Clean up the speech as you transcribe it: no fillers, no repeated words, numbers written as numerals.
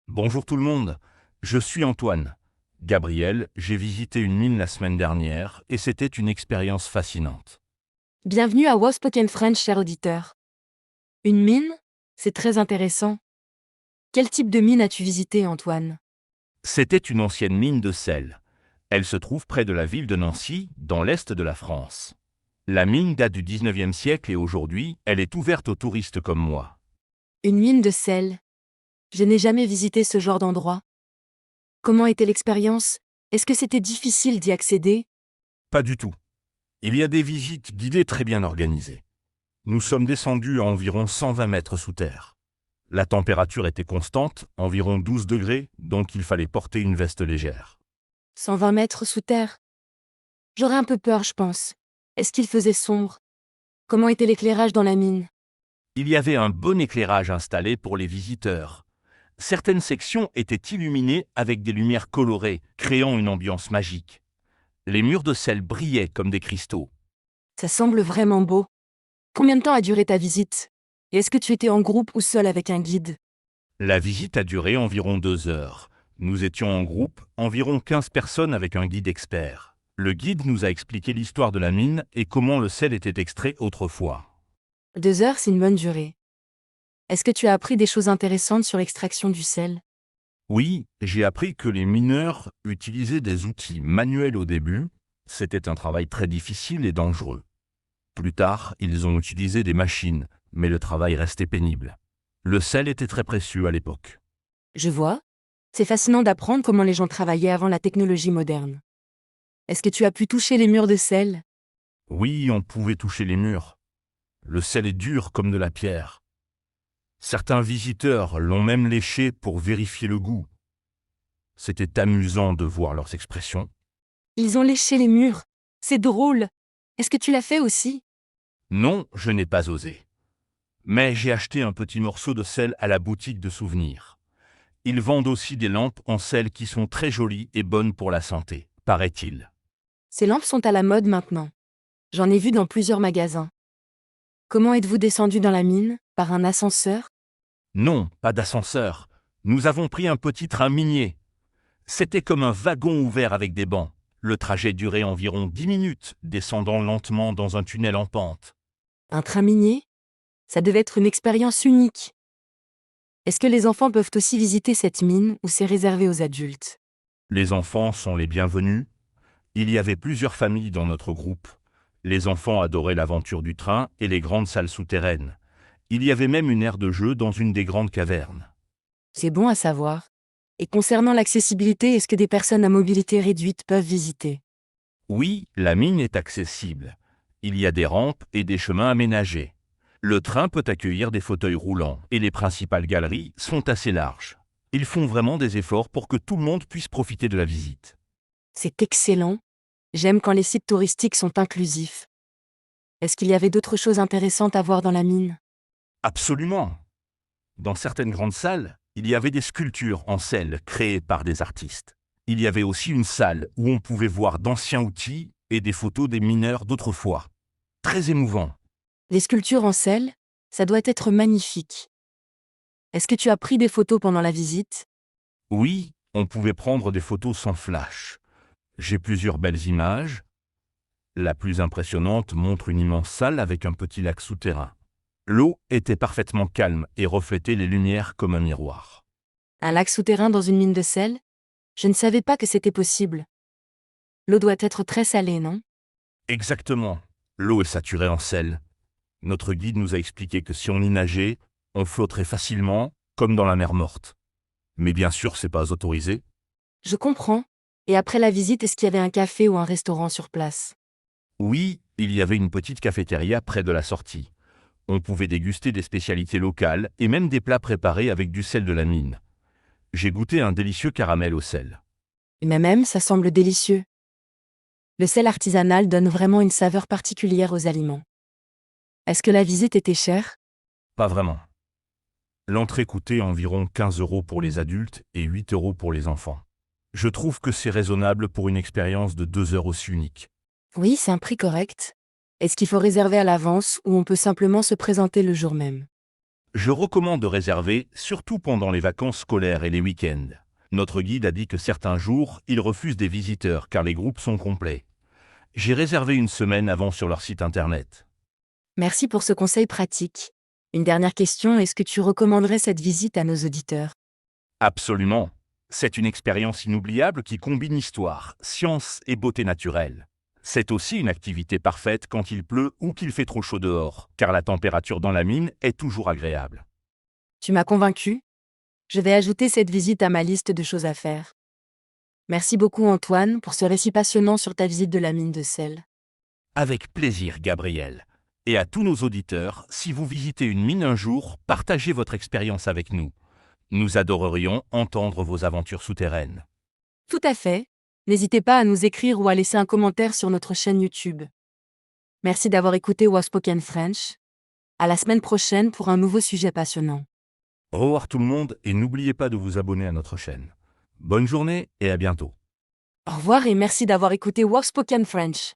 Bonjour tout le monde, je suis Antoine. Gabriel, j'ai visité une mine la semaine dernière et c'était une expérience fascinante. Bienvenue à Wospoken French, cher auditeur. Une mine? C'est très intéressant. Quel type de mine as-tu visité, Antoine? C'était une ancienne mine de sel. Elle se trouve près de la ville de Nancy, dans l'est de la France. La mine date du 19e siècle et aujourd'hui, elle est ouverte aux touristes comme moi. Une mine de sel. Je n'ai jamais visité ce genre d'endroit. Comment était l'expérience? Est-ce que c'était difficile d'y accéder? Pas du tout. Il y a des visites guidées très bien organisées. Nous sommes descendus à environ 120 mètres sous terre. La température était constante, environ 12 degrés, donc il fallait porter une veste légère. 120 mètres sous terre. J'aurais un peu peur, je pense. Est-ce qu'il faisait sombre? Comment était l'éclairage dans la mine? Il y avait un bon éclairage installé pour les visiteurs. Certaines sections étaient illuminées avec des lumières colorées, créant une ambiance magique. Les murs de sel brillaient comme des cristaux. Ça semble vraiment beau. Combien de temps a duré ta visite? Et est-ce que tu étais en groupe ou seul avec un guide? La visite a duré environ 2 heures. Nous étions en groupe, environ 15 personnes avec un guide expert. Le guide nous a expliqué l'histoire de la mine et comment le sel était extrait autrefois. 2 heures, c'est une bonne durée. Est-ce que tu as appris des choses intéressantes sur l'extraction du sel? Oui, j'ai appris que les mineurs utilisaient des outils manuels au début. C'était un travail très difficile et dangereux. Plus tard, ils ont utilisé des machines, mais le travail restait pénible. Le sel était très précieux à l'époque. Je vois. C'est fascinant d'apprendre comment les gens travaillaient avant la technologie moderne. Est-ce que tu as pu toucher les murs de sel? Oui, on pouvait toucher les murs. Le sel est dur comme de la pierre. Certains visiteurs l'ont même léché pour vérifier le goût. C'était amusant de voir leurs expressions. Ils ont léché les murs. C'est drôle. Est-ce que tu l'as fait aussi? Non, je n'ai pas osé. Mais j'ai acheté un petit morceau de sel à la boutique de souvenirs. Ils vendent aussi des lampes en sel qui sont très jolies et bonnes pour la santé, paraît-il. Ces lampes sont à la mode maintenant. J'en ai vu dans plusieurs magasins. Comment êtes-vous descendu dans la mine? Par un ascenseur? Non, pas d'ascenseur. Nous avons pris un petit train minier. C'était comme un wagon ouvert avec des bancs. Le trajet durait environ 10 minutes, descendant lentement dans un tunnel en pente. Un train minier? Ça devait être une expérience unique. Est-ce que les enfants peuvent aussi visiter cette mine ou c'est réservé aux adultes? Les enfants sont les bienvenus. Il y avait plusieurs familles dans notre groupe. Les enfants adoraient l'aventure du train et les grandes salles souterraines. Il y avait même une aire de jeu dans une des grandes cavernes. C'est bon à savoir. Et concernant l'accessibilité, est-ce que des personnes à mobilité réduite peuvent visiter? Oui, la mine est accessible. Il y a des rampes et des chemins aménagés. Le train peut accueillir des fauteuils roulants et les principales galeries sont assez larges. Ils font vraiment des efforts pour que tout le monde puisse profiter de la visite. C'est excellent. J'aime quand les sites touristiques sont inclusifs. Est-ce qu'il y avait d'autres choses intéressantes à voir dans la mine? Absolument. Dans certaines grandes salles, il y avait des sculptures en sel créées par des artistes. Il y avait aussi une salle où on pouvait voir d'anciens outils et des photos des mineurs d'autrefois. Très émouvant. Les sculptures en sel, ça doit être magnifique. Est-ce que tu as pris des photos pendant la visite? Oui, on pouvait prendre des photos sans flash. J'ai plusieurs belles images. La plus impressionnante montre une immense salle avec un petit lac souterrain. L'eau était parfaitement calme et reflétait les lumières comme un miroir. Un lac souterrain dans une mine de sel? Je ne savais pas que c'était possible. L'eau doit être très salée, non? Exactement. L'eau est saturée en sel. Notre guide nous a expliqué que si on y nageait, on flotterait facilement, comme dans la mer morte. Mais bien sûr, c'est pas autorisé. Je comprends. Et après la visite, est-ce qu'il y avait un café ou un restaurant sur place? Oui, il y avait une petite cafétéria près de la sortie. On pouvait déguster des spécialités locales et même des plats préparés avec du sel de la mine. J'ai goûté un délicieux caramel au sel. Mais même, ça semble délicieux. Le sel artisanal donne vraiment une saveur particulière aux aliments. Est-ce que la visite était chère? Pas vraiment. L'entrée coûtait environ 15 € pour les adultes et 8 € pour les enfants. Je trouve que c'est raisonnable pour une expérience de 2 heures aussi unique. Oui, c'est un prix correct. Est-ce qu'il faut réserver à l'avance ou on peut simplement se présenter le jour même? Je recommande de réserver, surtout pendant les vacances scolaires et les week-ends. Notre guide a dit que certains jours, ils refusent des visiteurs car les groupes sont complets. J'ai réservé une semaine avant sur leur site internet. Merci pour ce conseil pratique. Une dernière question, est-ce que tu recommanderais cette visite à nos auditeurs? Absolument. C'est une expérience inoubliable qui combine histoire, science et beauté naturelle. C'est aussi une activité parfaite quand il pleut ou qu'il fait trop chaud dehors, car la température dans la mine est toujours agréable. Tu m'as convaincu. Je vais ajouter cette visite à ma liste de choses à faire. Merci beaucoup Antoine pour ce récit passionnant sur ta visite de la mine de sel. Avec plaisir, Gabriel. Et à tous nos auditeurs, si vous visitez une mine un jour, partagez votre expérience avec nous. Nous adorerions entendre vos aventures souterraines. Tout à fait. N'hésitez pas à nous écrire ou à laisser un commentaire sur notre chaîne YouTube. Merci d'avoir écouté Outspoken French. À la semaine prochaine pour un nouveau sujet passionnant. Au revoir tout le monde et n'oubliez pas de vous abonner à notre chaîne. Bonne journée et à bientôt. Au revoir et merci d'avoir écouté Outspoken French.